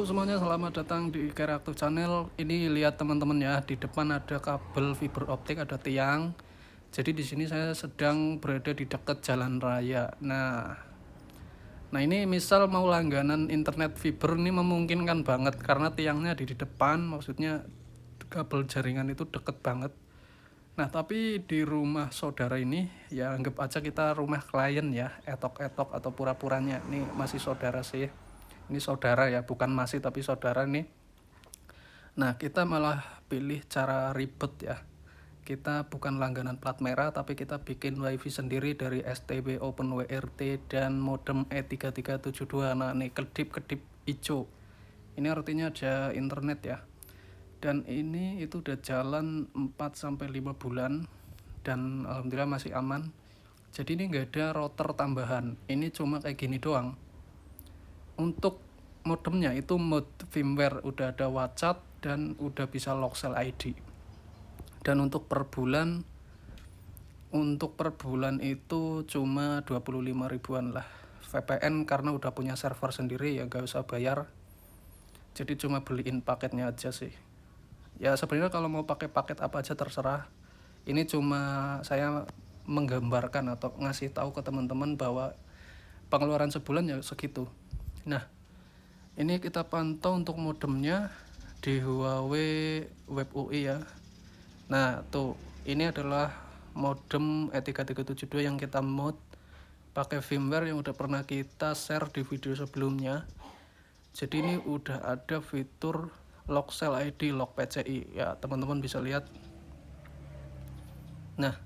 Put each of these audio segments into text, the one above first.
semuanya, selamat datang di Kreatif Channel. Ini lihat teman-teman ya, di depan ada kabel fiber optik, ada tiang. Jadi di sini saya sedang berada di dekat jalan raya. Nah ini misal mau langganan internet fiber ini memungkinkan banget karena tiangnya di depan, maksudnya kabel jaringan itu deket banget. Nah tapi di rumah saudara ini ya anggap aja kita rumah klien ya, etok-etok atau pura-puranya. Ini masih saudara sih. Ini saudara ya, bukan masih tapi saudara nih. Nah kita malah pilih cara ribet ya. Kita bukan langganan plat merah tapi kita bikin wifi sendiri dari STB Open WRT dan modem E3372. Nah ini kedip-kedip hijau, ini artinya ada internet ya. Dan ini itu udah jalan 4-5 bulan dan alhamdulillah masih aman. Jadi ini nggak ada router tambahan, ini cuma kayak gini doang. Untuk modemnya itu mode firmware, udah ada WhatsApp dan udah bisa Loxel ID. Dan untuk per bulan itu cuma 25 ribuan lah. VPN karena udah punya server sendiri ya gak usah bayar. Jadi cuma beliin paketnya aja sih. Ya sebenarnya kalau mau pakai paket apa aja terserah. Ini cuma saya menggambarkan atau ngasih tahu ke teman-teman bahwa pengeluaran sebulan ya segitu. Nah, ini kita pantau untuk modemnya di Huawei Web UI ya. Nah, tuh ini adalah modem E3372 yang kita mod pakai firmware yang udah pernah kita share di video sebelumnya. Jadi ini udah ada fitur Loxel ID, Lock PCI ya, teman-teman bisa lihat. Nah,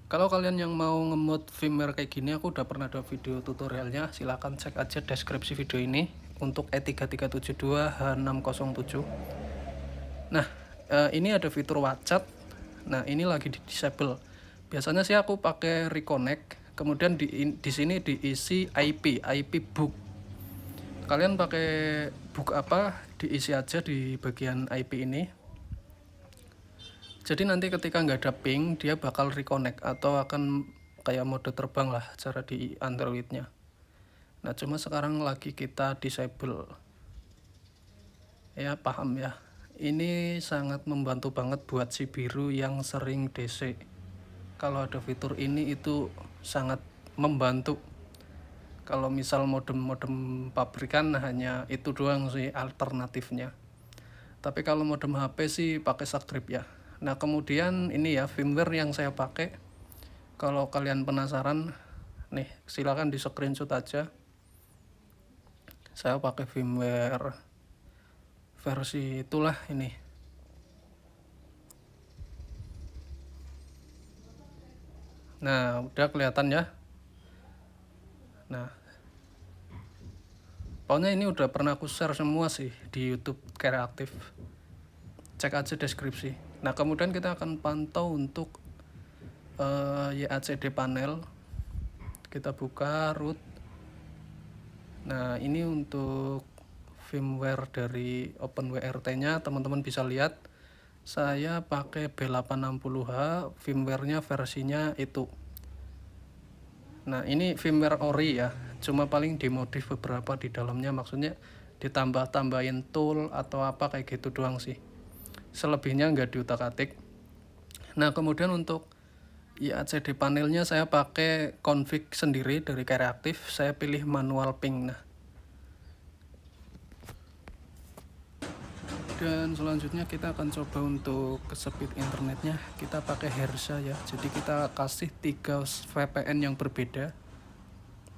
kalau kalian yang mau ngemod firmware kayak gini, aku udah pernah ada video tutorialnya, silahkan cek aja deskripsi video ini untuk E3372 H607. Nah, ini ada fitur WhatsApp. Nah, ini lagi di disable. Biasanya sih aku pakai reconnect, kemudian di sini diisi IP book. Kalian pakai book apa, diisi aja di bagian IP ini. Jadi nanti ketika nggak ada ping, dia bakal reconnect atau akan kayak mode terbang lah cara di Androidnya. Nah cuma sekarang lagi kita disable. Ya paham ya. Ini sangat membantu banget buat si biru yang sering DC. Kalau ada fitur ini itu sangat membantu. Kalau misal modem pabrikan hanya itu doang sih alternatifnya. Tapi kalau modem HP sih pakai Subscribe ya. Nah kemudian ini ya firmware yang saya pakai. Kalau kalian penasaran, nih silakan di screenshot aja. Saya pakai firmware versi itulah ini. Nah udah kelihatan ya. Nah pokoknya ini udah pernah aku share semua sih di YouTube Kreatif. Cek aja deskripsi. Nah kemudian kita akan pantau untuk YACD panel. Kita buka root. Nah ini untuk firmware dari OpenWRT nya, teman-teman bisa lihat saya pakai B860H, firmware-nya versinya itu. Nah ini firmware ori ya, cuma paling dimodif beberapa di dalamnya, maksudnya ditambah-tambahin tool atau apa kayak gitu doang sih. Selebihnya nggak diutak-atik. Nah kemudian untuk YACD panelnya saya pakai config sendiri dari Kreatif, saya pilih manual ping. Nah dan selanjutnya kita akan coba untuk speed internetnya, kita pakai Hersa ya, jadi kita kasih 3 VPN yang berbeda.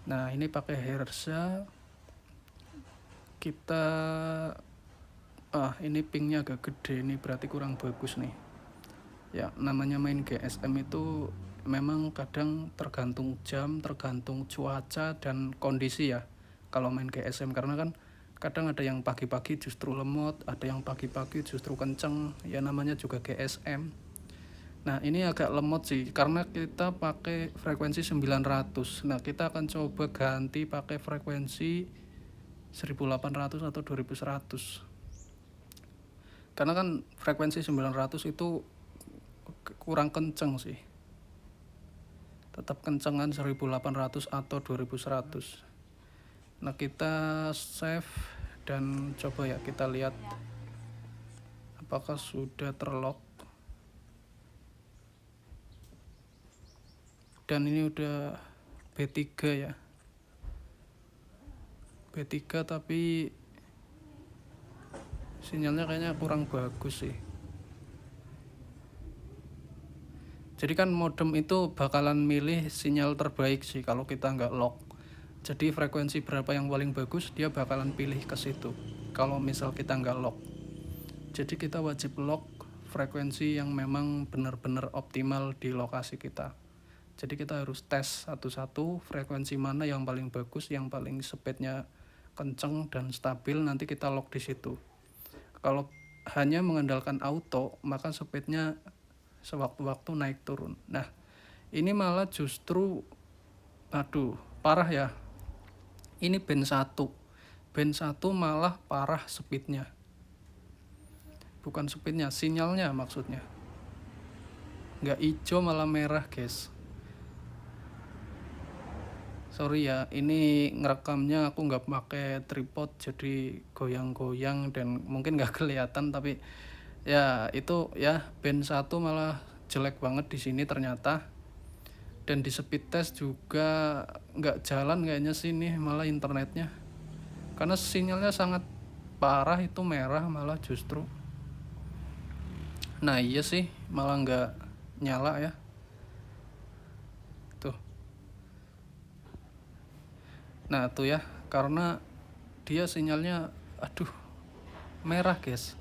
Nah ini pakai Hersa, kita ini pingnya agak gede, ini berarti kurang bagus nih ya. Namanya main GSM itu memang kadang tergantung jam, tergantung cuaca dan kondisi ya kalau main GSM, karena kan kadang ada yang pagi-pagi justru lemot, ada yang pagi-pagi justru kenceng ya, namanya juga GSM. Nah ini agak lemot sih karena kita pakai frekuensi 900. Nah kita akan coba ganti pakai frekuensi 1800 atau 2100, karena kan frekuensi 900 itu kurang kenceng sih, tetap kencengan 1800 atau 2100. Nah kita save Dan coba ya kita lihat apakah sudah terlock. Dan ini udah B3 ya, B3 tapi sinyalnya kayaknya kurang bagus sih. Jadi kan modem itu bakalan milih sinyal terbaik sih kalau kita nggak lock. Jadi frekuensi berapa yang paling bagus dia bakalan pilih ke situ kalau misal kita nggak lock. Jadi kita wajib lock frekuensi yang memang benar-benar optimal di lokasi kita. Jadi kita harus tes satu-satu frekuensi mana yang paling bagus, yang paling speednya kenceng dan stabil, nanti kita lock di situ. Kalau hanya mengandalkan auto, maka speednya sewaktu-waktu naik turun. Nah, ini malah justru parah ya. Ini band 1 malah parah speednya. Bukan speednya, sinyalnya maksudnya. Nggak hijau malah merah guys. Sorry ya, ini ngerekamnya aku nggak pakai tripod, jadi goyang-goyang dan mungkin nggak kelihatan, tapi ya itu ya band 1 malah jelek banget di sini ternyata. Dan di speed test juga nggak jalan kayaknya sih nih, malah internetnya. Karena sinyalnya sangat parah, itu merah malah justru. Nah iya sih, malah nggak nyala ya. Tuh. Nah tuh ya, karena dia sinyalnya merah guys.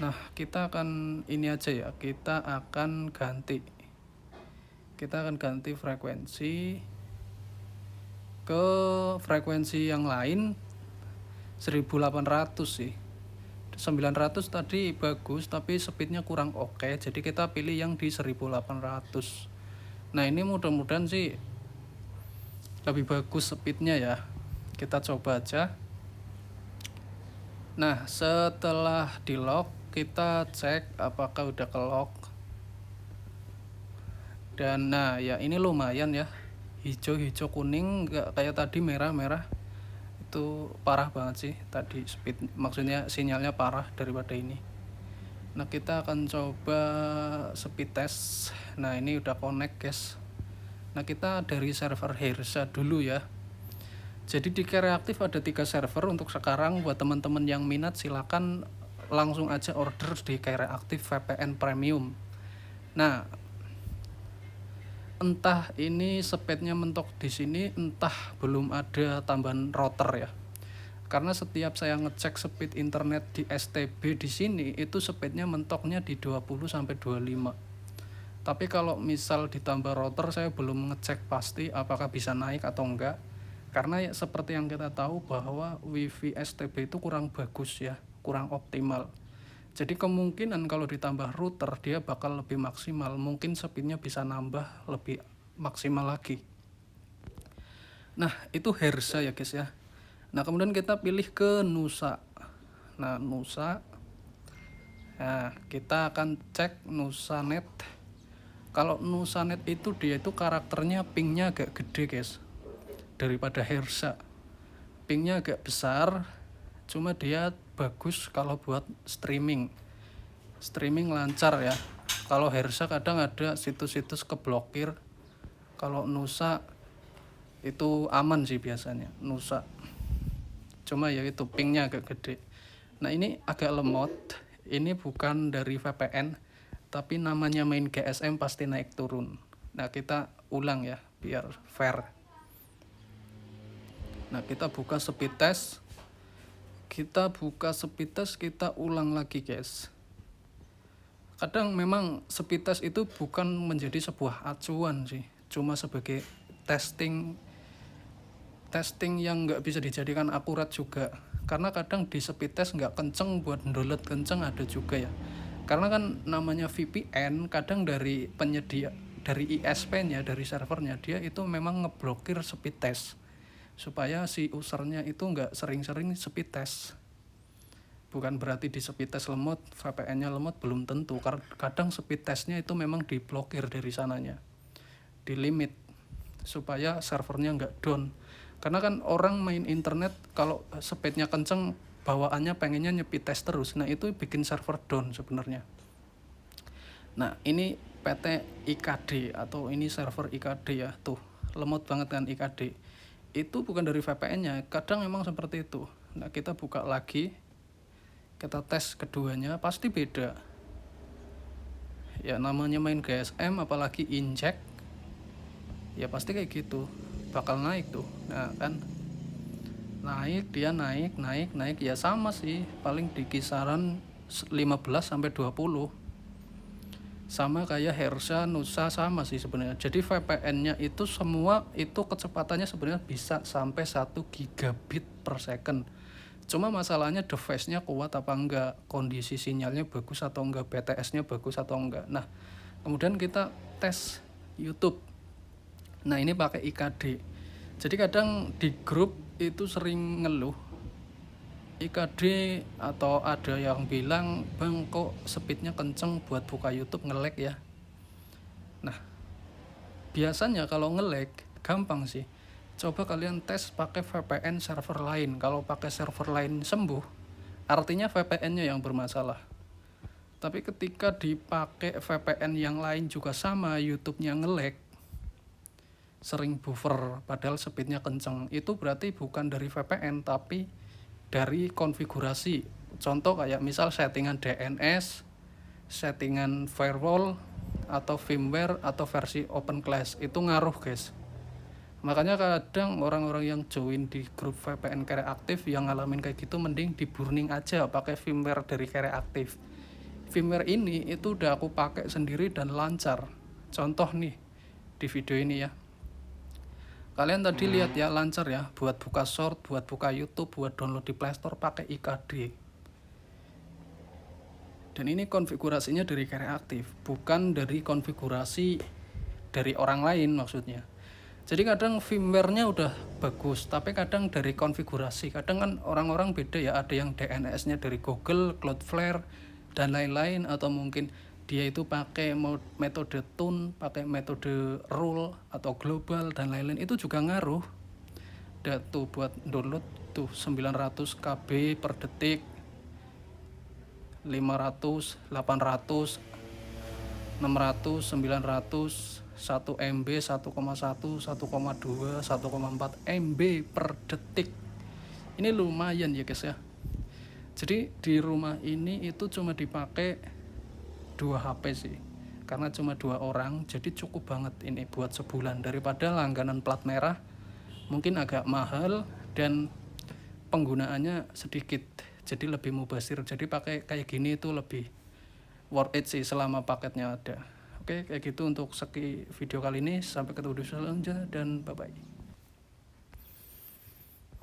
Nah kita akan ini aja ya, kita akan ganti frekuensi ke frekuensi yang lain 1800 sih. 900 tadi bagus tapi speednya kurang oke, jadi kita pilih yang di 1800. Nah ini mudah-mudahan sih lebih bagus speednya ya, kita coba aja. Nah setelah di lock kita cek apakah udah ke lock. Dan nah ya ini lumayan ya, hijau-hijau kuning, nggak kayak tadi merah-merah. Itu parah banget sih tadi speed, maksudnya sinyalnya parah daripada ini. Nah kita akan coba speed test. Nah ini udah connect guys. Nah kita dari server Hersa dulu ya. Jadi di Kreatif ada 3 server untuk sekarang. Buat teman-teman yang minat silakan langsung aja order di Kreatif VPN Premium. Nah entah ini speednya mentok di sini, entah belum ada tambahan router ya. Karena setiap saya ngecek speed internet di STB di sini itu speednya mentoknya di 20 sampai 25. Tapi kalau misal ditambah router saya belum ngecek pasti apakah bisa naik atau enggak. Karena ya, seperti yang kita tahu bahwa WiFi STB itu kurang bagus ya, kurang optimal. Jadi kemungkinan kalau ditambah router dia bakal lebih maksimal, mungkin speednya bisa nambah lebih maksimal lagi. Nah itu Hersa ya guys ya. Nah kemudian kita pilih ke Nusa. Nah Nusa, nah kita akan cek Nusanet. Kalau Nusanet itu dia itu karakternya pingnya agak gede guys daripada Hersa. Pingnya agak besar, cuma dia bagus kalau buat streaming lancar ya. Kalau Hersa kadang ada situs-situs keblokir. Kalau Nusa itu aman sih biasanya Nusa, cuma ya itu pingnya agak gede. Nah ini agak lemot, ini bukan dari VPN tapi namanya main GSM pasti naik turun. Nah kita ulang ya biar fair. Nah kita buka speed test, kita ulang lagi guys. Kadang memang speed test itu bukan menjadi sebuah acuan sih, cuma sebagai testing yang nggak bisa dijadikan akurat juga. Karena kadang di speed test nggak kenceng, buat download kenceng ada juga ya. Karena kan namanya VPN, kadang dari penyedia, dari ISP-nya, dari servernya, dia itu memang ngeblokir speed test supaya si usernya itu nggak sering-sering speed test. Bukan berarti di speed test lemot, VPN-nya lemot, belum tentu. Kadang speed testnya itu memang diblokir dari sananya, di limit supaya servernya nggak down. Karena kan orang main internet kalau speednya kenceng bawaannya pengennya nyepi tes terus. Nah itu bikin server down sebenarnya. Nah ini PT IKD atau ini server IKD ya, tuh lemot banget kan IKD. Itu bukan dari VPN-nya, kadang memang seperti itu. Nah kita buka lagi, kita tes keduanya, pasti beda. Ya namanya main GSM apalagi inject, ya pasti kayak gitu, bakal naik tuh. Nah kan naik, dia naik ya sama sih, paling di kisaran 15-20. Sama kayak Hersa, Nusa sama sih sebenarnya. Jadi VPN-nya itu semua itu kecepatannya sebenarnya bisa sampai 1 gigabit per second. Cuma masalahnya device-nya kuat apa enggak, kondisi sinyalnya bagus atau enggak, BTS-nya bagus atau enggak. Nah, kemudian kita tes YouTube. Nah, ini pakai IKD. Jadi kadang di grup itu sering ngeluh IKD atau ada yang bilang, "Bang, kok speednya kenceng buat buka YouTube nge-lag ya?" Nah, biasanya kalau nge-lag gampang sih. Coba kalian tes pakai VPN server lain. Kalau pakai server lain sembuh, artinya VPN-nya yang bermasalah. Tapi ketika dipakai VPN yang lain juga sama, YouTube-nya nge-lag, sering buffer padahal speednya kenceng, itu berarti bukan dari VPN tapi dari konfigurasi. Contoh kayak misal settingan DNS, settingan firewall, atau firmware, atau versi open class, itu ngaruh guys. Makanya kadang orang-orang yang join di grup VPN Carry Active yang ngalamin kayak gitu, mending di burning aja pakai firmware dari Carry Active. Firmware ini itu udah aku pakai sendiri dan lancar. Contoh nih di video ini ya, kalian tadi lihat ya, lancar ya, buat buka short, buat buka YouTube, buat download di Play Store pakai IKD. Dan ini konfigurasinya dari Carry Active, bukan dari konfigurasi dari orang lain maksudnya. Jadi kadang firmware-nya udah bagus, tapi kadang dari konfigurasi. Kadang kan orang-orang beda ya, ada yang DNS-nya dari Google, Cloudflare, dan lain-lain, atau mungkin dia itu pakai metode tune, pakai metode rule atau global dan lain-lain, itu juga ngaruh. Dan tuh buat download tuh 900 KB per detik, 500, 800, 600, 900, 1 MB, 1,1, 1,2, 1,4 MB per detik. Ini lumayan ya guys ya. Jadi di rumah ini itu cuma dipakai 2 HP sih, karena cuma 2 orang, jadi cukup banget ini buat sebulan. Daripada langganan plat merah mungkin agak mahal dan penggunaannya sedikit, jadi lebih mubazir. Jadi pakai kayak gini itu lebih worth it sih selama paketnya ada. Oke, kayak gitu untuk segi video kali ini. Sampai ketemu di video selanjutnya dan bye bye.